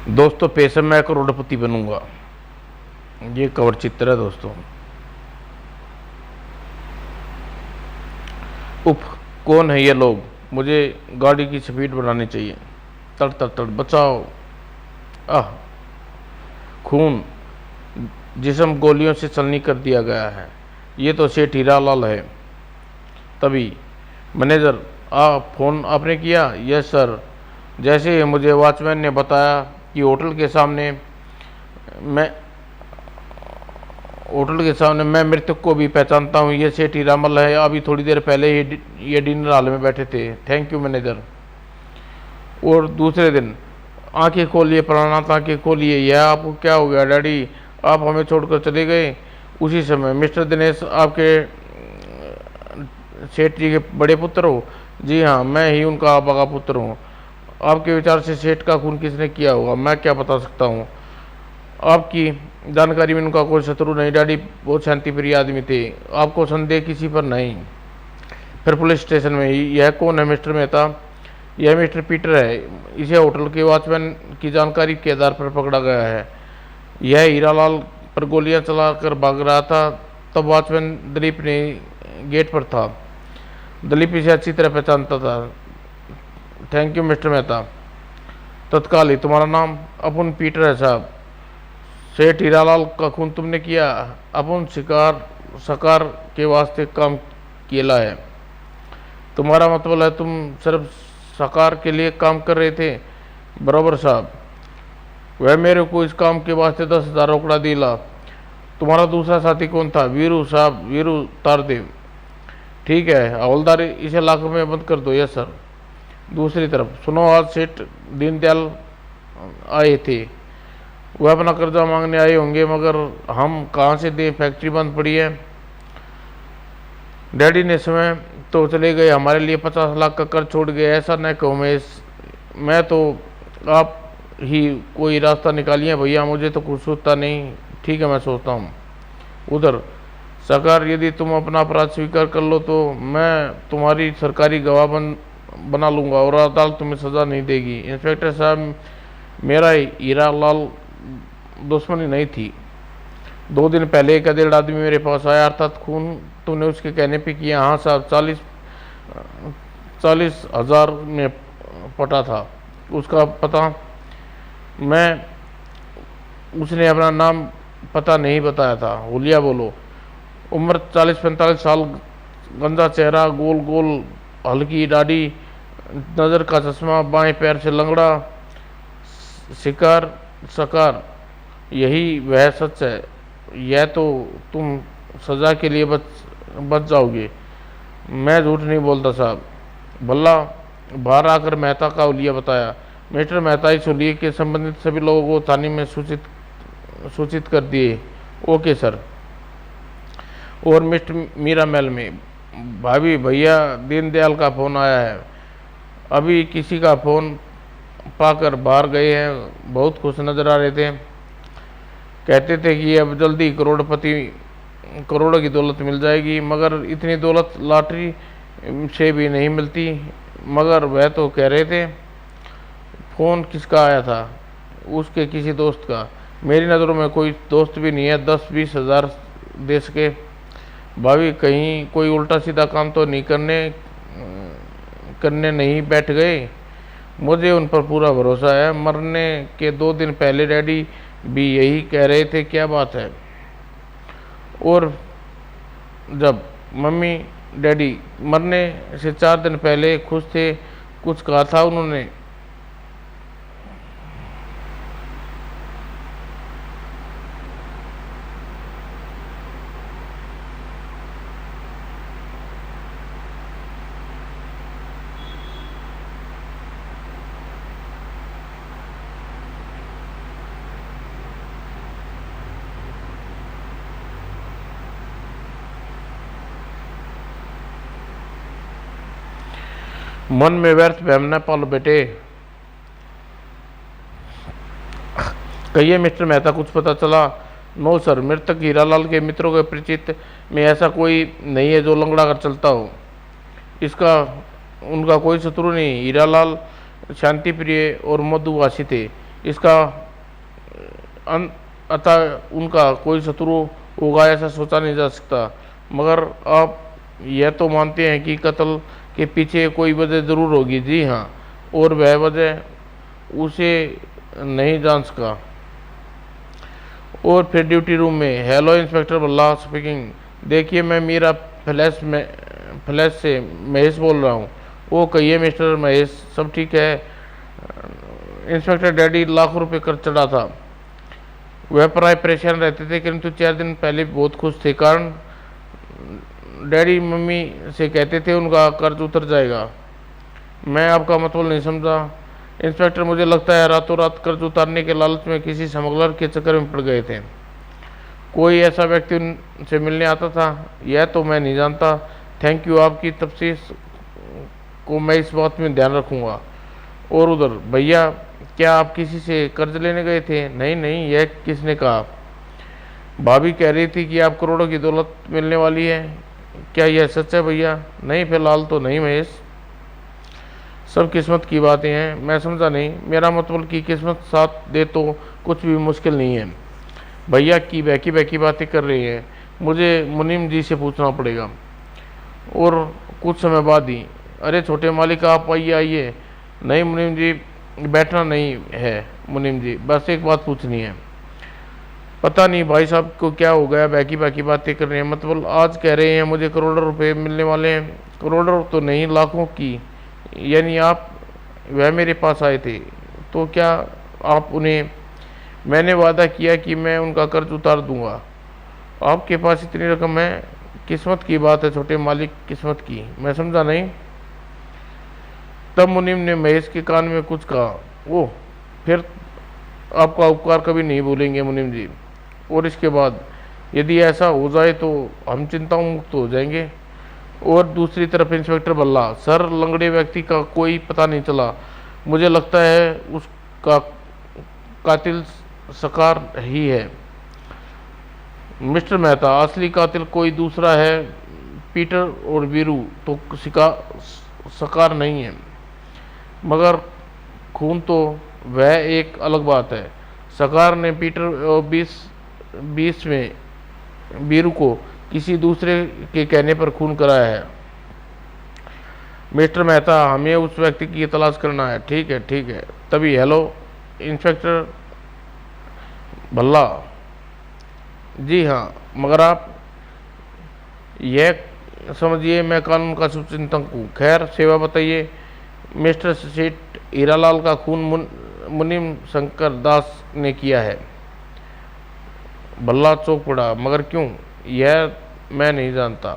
दोस्तों, पैसे मैं करोड़पति बनूंगा। ये कवर चित्र है दोस्तों। उफ, कौन है ये लोग? मुझे गाड़ी की स्पीड बढ़ानी चाहिए। तड़ तड़ तड़, बचाओ। आह, खून। जिस्म गोलियों से छलनी कर दिया गया है। ये तो सेठ हीरालाल है। तभी मैनेजर, फोन आपने किया? Yes sir. जैसे ही मुझे वॉचमैन ने बताया कि होटल के सामने मैं मृतक को भी पहचानता हूँ। ये सेठ हीरामल है। अभी थोड़ी देर पहले ही ये डिनर हॉल में बैठे थे। Thank you manager. और दूसरे दिन, आंखें खोलिए प्राणनाथ, आंखें खोलिए। यह आपको क्या हो गया डैडी? आप हमें छोड़कर चले गए। उसी समय, मिस्टर दिनेश आपके सेठ जी के बड़े पुत्र हो? जी हाँ, मैं ही उनका आपा का पुत्र हूँ। आपके विचार से सेठ का खून किसने किया होगा? मैं क्या बता सकता हूँ। आपकी जानकारी में उनका कोई शत्रु नहीं। डैडी बहुत शांति प्रिय आदमी थे। आपको संदेह किसी पर नहीं। फिर पुलिस स्टेशन में ही, यह कौन है मिस्टर मेहता? यह मिस्टर पीटर है। इसे होटल के वॉचमैन की जानकारी के आधार पर पकड़ा गया है। यह हीरालाल पर गोलियां चलाकर भाग रहा था। तब वॉचमैन दिलीप ने गेट पर था। दिलीप इसे अच्छी तरह पहचानता था। Thank you mister Mehta. तत्काल ही। तुम्हारा नाम? अपुन पीटर है साहब। सेठ हीरालाल का खून तुमने किया? अपुन शिकार सकार के वास्ते काम किया है। तुम्हारा मतलब है तुम सिर्फ सकार के लिए काम कर रहे थे? बराबर साहब। वह मेरे को इस काम के वास्ते 10,000 रोकड़ा दिला। तुम्हारा दूसरा साथी कौन था? वीरू साहब, वीरू तारदेव। ठीक है हवलदार, इसे लाख में बंद कर दो। Yes sir. दूसरी तरफ, सुनो, आज सेठ दीनदयाल आए थे। वह अपना कर्जा मांगने आए होंगे, मगर हम कहाँ से दें? फैक्ट्री बंद पड़ी है। डैडी ने समय तो चले गए, हमारे लिए 50 लाख का कर्ज छोड़ गए। ऐसा न कहो मैं तो आप ही कोई रास्ता निकालिए भैया, मुझे तो कुछ सोचता नहीं। ठीक है, मैं सोचता हूँ। उधर सरकार, यदि तुम अपना अपराध स्वीकार कर लो तो मैं तुम्हारी सरकारी गवाह बना लूँगा और अदालत तुम्हें सज़ा नहीं देगी। इंस्पेक्टर साहब, मेरा हीरा लाल दुश्मनी नहीं थी। 2 दिन पहले एक अधेड़ आदमी मेरे पास आया, अर्थात खून तुमने उसके कहने पे किया? हाँ साहब, 40,000 में पटा था। उसका पता? मैं उसने अपना नाम पता नहीं बताया था। हुलिया बोलो। उम्र 40-45 साल, गंदा चेहरा, गोल गोल हल्की दाढ़ी, नज़र का चश्मा, बाएं पैर से लंगड़ा, शिकार सकार। यही वह सच है। यह तो तुम सज़ा के लिए बच जाओगे। मैं झूठ नहीं बोलता साहब। भला बाहर आकर मेहता का हुलिया बताया। मिस्टर मेहता इस हुलिये के संबंधित सभी लोगों को थाने में सूचित कर दिए। Okay sir. और मिस्टर मीरा महल में, भाभी भैया दीनदयाल का फ़ोन आया है। अभी किसी का फ़ोन पाकर बाहर गए हैं। बहुत खुश नज़र आ रहे थे। कहते थे कि अब जल्दी करोड़ों की दौलत मिल जाएगी, मगर इतनी दौलत लॉटरी से भी नहीं मिलती। मगर वह तो कह रहे थे। फ़ोन किसका आया था? उसके किसी दोस्त का। मेरी नज़रों में कोई दोस्त भी नहीं है। 10-20 हज़ार देश के। भाभी कहीं कोई उल्टा सीधा काम तो नहीं करने नहीं बैठ गए? मुझे उन पर पूरा भरोसा है। मरने के 2 दिन पहले डैडी भी यही कह रहे थे। क्या बात है? और जब मम्मी डैडी मरने से 4 दिन पहले खुश थे, कुछ कहा था उन्होंने? मन में व्यर्थ वहम न पालो बेटे। कहिए मिस्टर मेहता, कुछ पता चला? नो सर, मृतक हीरालाल के मित्रों के परिचित में ऐसा कोई नहीं है जो लंगड़ा कर चलता हो। इसका उनका कोई शत्रु नहीं। हीरालाल शांति प्रिय और मधुभाषी थे। इसका अतः उनका कोई शत्रु होगा ऐसा सोचा नहीं जा सकता। मगर आप यह तो मानते हैं कि कत्ल के पीछे कोई वजह ज़रूर होगी। जी हाँ, और वह वजह उसे नहीं जान सका। और फिर ड्यूटी रूम में, हेलो इंस्पेक्टर भल्ला स्पीकिंग। देखिए, मैं मीरा फ्लैश से महेश बोल रहा हूँ। वो कहिए मिस्टर महेश, सब ठीक है? इंस्पेक्टर, डैडी लाखों रुपए कर चढ़ा था। वह प्राय परेशान रहते थे, किंतु 4 दिन पहले बहुत खुश थे। कारण डैडी मम्मी से कहते थे उनका कर्ज उतर जाएगा। मैं आपका मतलब नहीं समझा। इंस्पेक्टर, मुझे लगता है रातों रात कर्ज उतारने के लालच में किसी स्मगलर के चक्कर में पड़ गए थे। कोई ऐसा व्यक्ति उनसे मिलने आता था, यह तो मैं नहीं जानता। थैंक यू, आपकी तफ्सीस को मैं इस बात में ध्यान रखूंगा। और उधर, भैया, क्या आप किसी से कर्ज लेने गए थे? नहीं नहीं, यह किसने कहा? भाभी कह रही थी कि आप करोड़ों की दौलत मिलने वाली है। क्या यह सच है भैया? नहीं, फिलहाल तो नहीं महेश, सब किस्मत की बातें हैं। मैं समझा नहीं। मेरा मतलब कि किस्मत साथ दे तो कुछ भी मुश्किल नहीं है। भैया की बहकी बातें कर रही हैं, मुझे मुनीम जी से पूछना पड़ेगा। और कुछ समय बाद ही, अरे छोटे मालिक, आप आइए आइए। नहीं मुनीम जी, बैठना नहीं है मुनीम जी, बस एक बात पूछनी है। पता नहीं भाई साहब को क्या हो गया, बहकी बातें कर रहे हैं। मतलब आज कह रहे हैं मुझे करोड़ों रुपए मिलने वाले हैं। करोड़ों तो नहीं, लाखों की। यानी आप, वह मेरे पास आए थे तो क्या आप उन्हें? मैंने वादा किया कि मैं उनका कर्ज उतार दूंगा। आपके पास इतनी रकम है? किस्मत की बात है छोटे मालिक, किस्मत की। मैं समझा नहीं। तब मुनीम ने महेश के कान में कुछ कहा। ओह, फिर आपका उपकार कभी नहीं भूलेंगे मुनीम जी। और इसके बाद यदि ऐसा हो जाए तो हम चिंताओं मुक्त हो जाएंगे। और दूसरी तरफ इंस्पेक्टर बल्ला, सर, लंगड़े व्यक्ति का कोई पता नहीं चला। मुझे लगता है उसका कातिल सकार ही है। मिस्टर मेहता, असली कातिल कोई दूसरा है। पीटर और वीरू तो सकार नहीं है, मगर खून तो वह एक अलग बात है। सकार ने पीटर और 20 में वीरू को किसी दूसरे के कहने पर खून कराया है। मिस्टर मेहता, हमें उस व्यक्ति की तलाश करना है। ठीक है ठीक है। तभी, हेलो इंस्पेक्टर भल्ला। जी हाँ, मगर आप यह समझिए मैं कानून का शुभचिंतक हूँ। खैर, सेवा बताइए। मिस्टर सेठ हीरालाल का खून मुनीम शंकर दास ने किया है। भल्ला चौंक पड़ा। मगर क्यों? यह मैं नहीं जानता।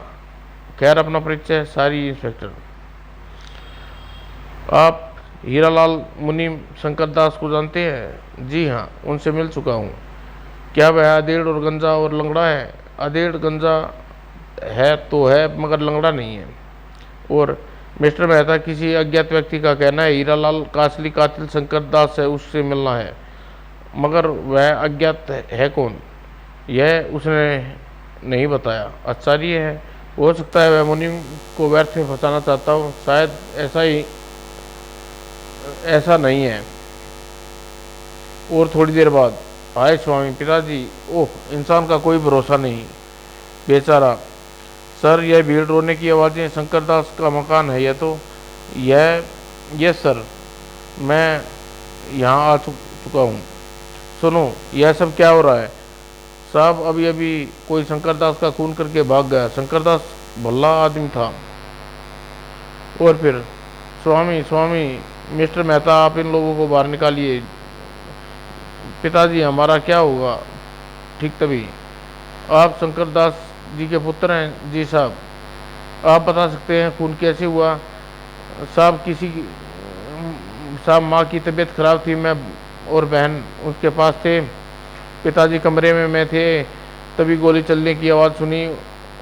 खैर, अपना परिचय। सारी इंस्पेक्टर, आप हीरालाल मुनीम शंकर दास को जानते हैं? जी हाँ, उनसे मिल चुका हूँ। क्या वह अधेड़ और गंजा और लंगड़ा है? अधेड़ गंजा है तो है, मगर लंगड़ा नहीं है। और मिस्टर मेहता, किसी अज्ञात व्यक्ति का कहना है हीरालाल का असली कातिल शंकर दास है, उससे मिलना है। मगर वह अज्ञात है कौन? यह उसने नहीं बताया। आश्चर्य है। हो सकता है वह मुनीम को व्यर्थ में फंसाना चाहता हो। शायद ऐसा नहीं है। और थोड़ी देर बाद, हाय स्वामी, पिताजी, ओह, इंसान का कोई भरोसा नहीं, बेचारा। सर, यह भीड़ रोने की आवाज़ें, शंकरदास का मकान है यह तो। यस सर, मैं यहाँ आ चुका हूँ। सुनो, यह सब क्या हो रहा है? साहब, अभी अभी कोई शंकरदास का खून करके भाग गया। शंकरदास भला आदमी था। और फिर, स्वामी स्वामी, मिस्टर मेहता, आप इन लोगों को बाहर निकालिए। पिताजी, हमारा क्या होगा? ठीक तभी, आप शंकरदास जी के पुत्र हैं? जी साहब। आप बता सकते हैं खून कैसे हुआ? साहब, माँ की तबीयत खराब थी, मैं और बहन उसके पास थे। पिताजी कमरे में मैं थे, तभी गोली चलने की आवाज़ सुनी।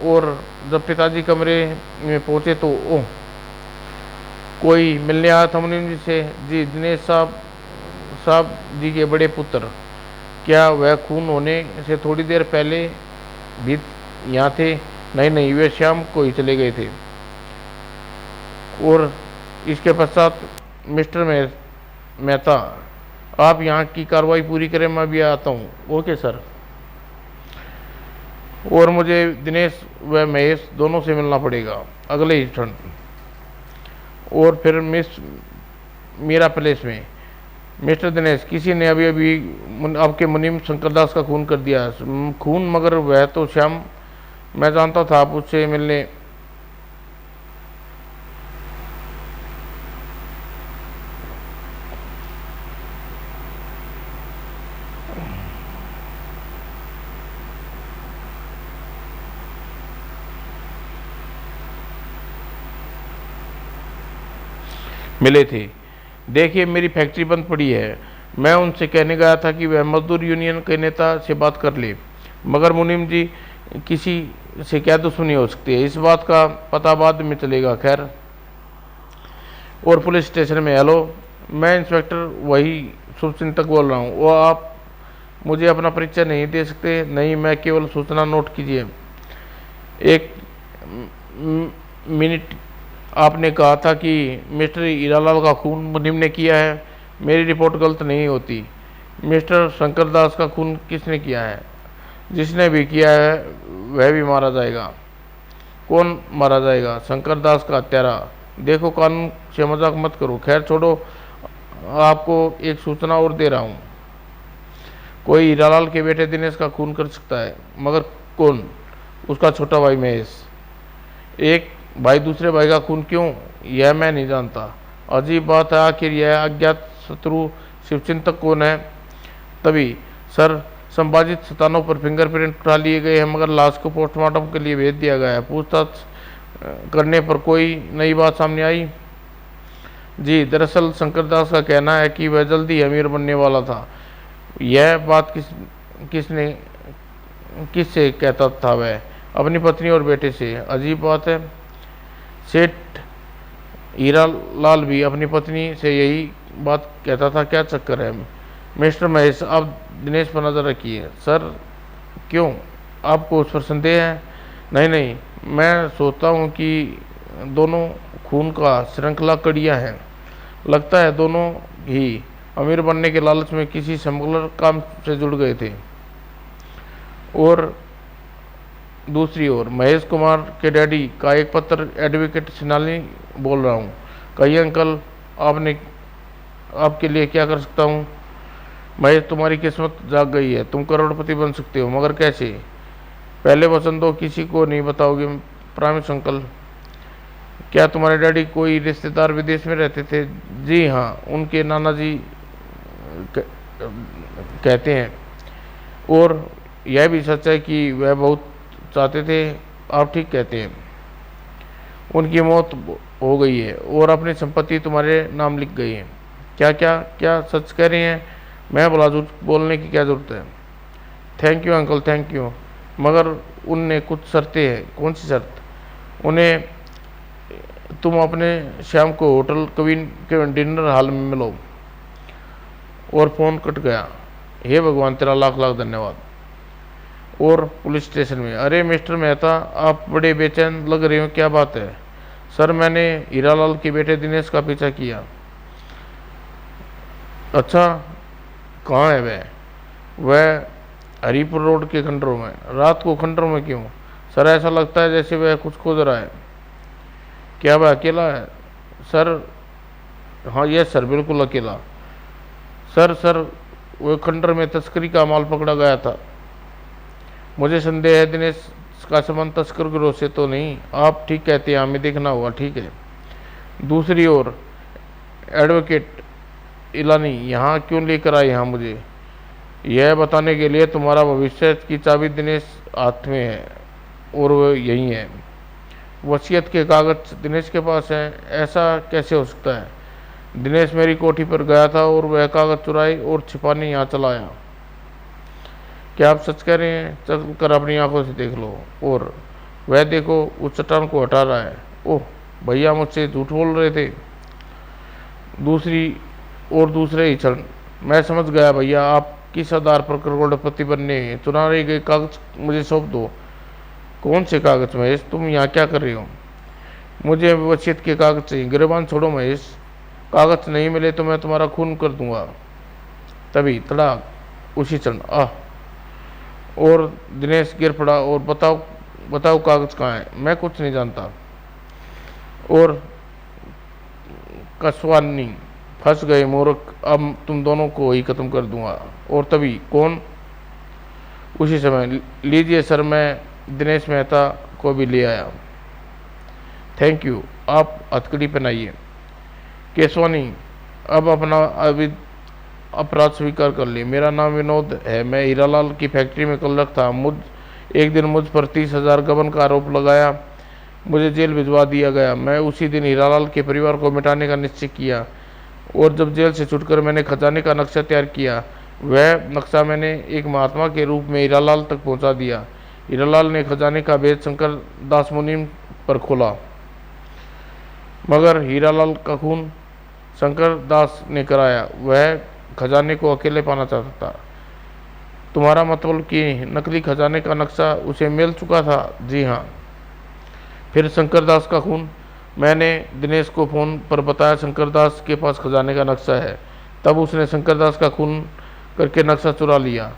और जब पिताजी कमरे में पहुंचे तो ओह, कोई मिलने आया था मुनीम जी से। जी, दिनेश साहब जी के बड़े पुत्र। क्या वह खून होने से थोड़ी देर पहले भी यहाँ थे? नहीं नहीं, वे शाम को ही चले गए थे। और इसके पश्चात, मिस्टर मेहता, आप यहाँ की कार्रवाई पूरी करें, मैं भी आता हूँ। Okay sir. और मुझे दिनेश व महेश दोनों से मिलना पड़ेगा अगले ही क्षण। और फिर मीरा पैलेस में, मिस्टर दिनेश, किसी ने अभी अभी आपके मुनीम शंकरदास का खून कर दिया। खून? मगर वह तो श्याम, मैं जानता था आप उससे मिलने। मिले थे। देखिए, मेरी फैक्ट्री बंद पड़ी है। मैं उनसे कहने गया था कि वह मजदूर यूनियन के नेता से बात कर ले, मगर मुनीम जी, किसी से क्या दुश्मनी हो सकती है, इस बात का पता बाद में चलेगा। खैर। और पुलिस स्टेशन में, हेलो, मैं इंस्पेक्टर वही शुभचिंतक बोल रहा हूँ। वो आप मुझे अपना परिचय नहीं दे सकते? नहीं, मैं केवल सूचना नोट कीजिए। एक मिनट, आपने कहा था कि मिस्टर हीरालाल का खून मुनीम ने किया है। मेरी रिपोर्ट गलत नहीं होती। मिस्टर शंकरदास का खून किसने किया है? जिसने भी किया है वह भी मारा जाएगा। कौन मारा जाएगा? शंकरदास का हत्यारा। देखो, कानून से मजाक मत करो। खैर छोड़ो, आपको एक सूचना और दे रहा हूँ। कोई हीरालाल के बेटे दिनेश का खून कर सकता है, मगर कौन? उसका छोटा भाई महेश। एक भाई दूसरे भाई का खून क्यों, यह मैं नहीं जानता। अजीब बात है, आखिर यह अज्ञात शत्रु शिवचिंतक कौन है? तभी सर, संभाजित स्थानों पर फिंगरप्रिंट उठा लिए गए हैं, मगर लाश को पोस्टमार्टम के लिए भेज दिया गया है। पूछताछ करने पर कोई नई बात सामने आई? जी, दरअसल शंकरदास का कहना है कि वह जल्दी ही अमीर बनने वाला था। यह बात किससे कहता था वह? अपनी पत्नी और बेटे से। अजीब बात है, सेठ हीरालाल भी अपनी पत्नी से यही बात कहता था। क्या चक्कर है? मिस्टर महेश, आप दिनेश पर नजर रखिए। सर, क्यों? आपको उस पर संदेह है? नहीं नहीं, मैं सोचता हूँ कि दोनों खून का श्रृंखला कड़ियाँ हैं। लगता है दोनों ही अमीर बनने के लालच में किसी स्मगलर काम से जुड़ गए थे। और दूसरी ओर, महेश कुमार के डैडी का एक पत्र, एडवोकेट सिनाली बोल रहा हूँ। कहिए अंकल, आपके लिए क्या कर सकता हूँ? महेश, तुम्हारी किस्मत जाग गई है। तुम करोड़पति बन सकते हो, मगर कैसे? पहले वचन दो, किसी को नहीं बताओगे। Promise uncle. क्या तुम्हारे डैडी कोई रिश्तेदार विदेश में रहते थे? जी हाँ, उनके नाना जी कहते हैं। और यह भी सच है कि वह बहुत चाहते थे। आप ठीक कहते हैं। उनकी मौत हो गई है और अपनी संपत्ति तुम्हारे नाम लिख गई है। क्या क्या क्या सच कह रहे हैं? मैं बोला, झूठ बोलने की क्या जरूरत है? Thank you uncle, thank you. मगर उनने कुछ शर्तें हैं। कौन सी शर्त? उन्हें तुम अपने शाम को होटल क्वीन के डिनर हॉल में मिलो। और फोन कट गया। हे भगवान, तेरा लाख लाख धन्यवाद। और पुलिस स्टेशन में, अरे मिस्टर मेहता, आप बड़े बेचैन लग रहे हो, क्या बात है? सर, मैंने हीरालाल के बेटे दिनेश का पीछा किया। अच्छा, कहाँ है वह? वह हरीपुर रोड के खंडरों में। रात को खंडरों में क्यों? सर, ऐसा लगता है जैसे वह कुछ खोज रहा है। क्या वह अकेला है? सर, हाँ यस सर, बिल्कुल अकेला। सर, वह खंडर में तस्करी का माल पकड़ा गया था। मुझे संदेह है दिनेश का संबंध तस्कर गिरोह से तो नहीं। आप ठीक कहते हैं, हमें देखना होगा। ठीक है। दूसरी ओर, एडवोकेट इलानी यहाँ क्यों लेकर आए? यहाँ मुझे यह बताने के लिए तुम्हारा भविष्य की चाबी दिनेश हाथ में है और वह यही है। वसीयत के कागज दिनेश के पास हैं। ऐसा कैसे हो सकता है? दिनेश मेरी कोठी पर गया था और वह कागज चुराए और छिपाने यहाँ चला आया। क्या आप सच कह रहे हैं? चल कर अपनी आंखों से देख लो। और वह देखो, उस चट्टान को हटा रहा है। ओह भैया, मुझसे झूठ बोल रहे थे। दूसरे ही क्षण, मैं समझ गया भैया, आप किस आधार पर करोड़पति बनने चुराए गए कागज मुझे सौंप दो। कौन से कागज महेश? तुम यहाँ क्या कर रहे हो? मुझे वसीयत के कागज चाहिए। गिरबान छोड़ो महेश, कागज नहीं मिले तो मैं तुम्हारा खून कर दूंगा। तभी तड़ाक उसी क्षण आह, और दिनेश गिर पड़ा। और बताओ बताओ कागज कहाँ है? मैं कुछ नहीं जानता। और कस्वानी फंस गए मूर्ख, अब तुम दोनों को ही खत्म कर दूंगा। और तभी कौन? उसी समय लीजिए सर, मैं दिनेश मेहता को भी ले आया। थैंक यू, आप हथकड़ी पहनाइए। केशवानी अब अपना अपराध स्वीकार कर लिए। मेरा नाम विनोद है, मैं हीरालाल की फैक्ट्री में क्लर्क था। एक दिन मुझ पर 30,000 गबन का आरोप लगाया, मुझे जेल भिजवा दिया गया। मैं उसी दिन हीरालाल के परिवार को मिटाने का निश्चय किया, और जब जेल से छुटकर मैंने खजाने का नक्शा तैयार किया, वह नक्शा मैंने एक महात्मा के रूप में हीरालाल तक पहुंचा दिया। हीरालाल ने खजाने का भेद शंकर दास मुनीम पर खोला, मगर हीरालाल का खून शंकर दास ने कराया। वह खजाने को अकेले पाना चाहता था। तुम्हारा मतलब कि नकली खजाने का नक्शा उसे मिल चुका था? जी हाँ। फिर शंकर दास का खून? मैंने दिनेश को फ़ोन पर बताया शंकर दास के पास खजाने का नक्शा है। तब उसने शंकर दास का खून करके नक्शा चुरा लिया,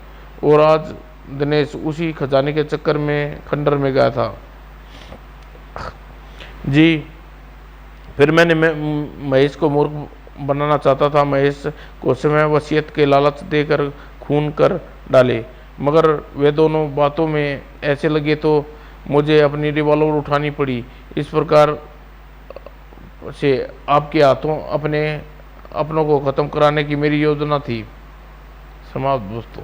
और आज दिनेश उसी खजाने के चक्कर में खंडर में गया था। जी। फिर मैंने महेश को मूर्ख बनाना चाहता था। महेश को समय वसीयत के लालच देकर खून कर डाले, मगर वे दोनों बातों में ऐसे लगे तो मुझे अपनी रिवॉल्वर उठानी पड़ी। इस प्रकार से आपके हाथों अपनों को ख़त्म कराने की मेरी योजना थी। समाप्त दोस्तों।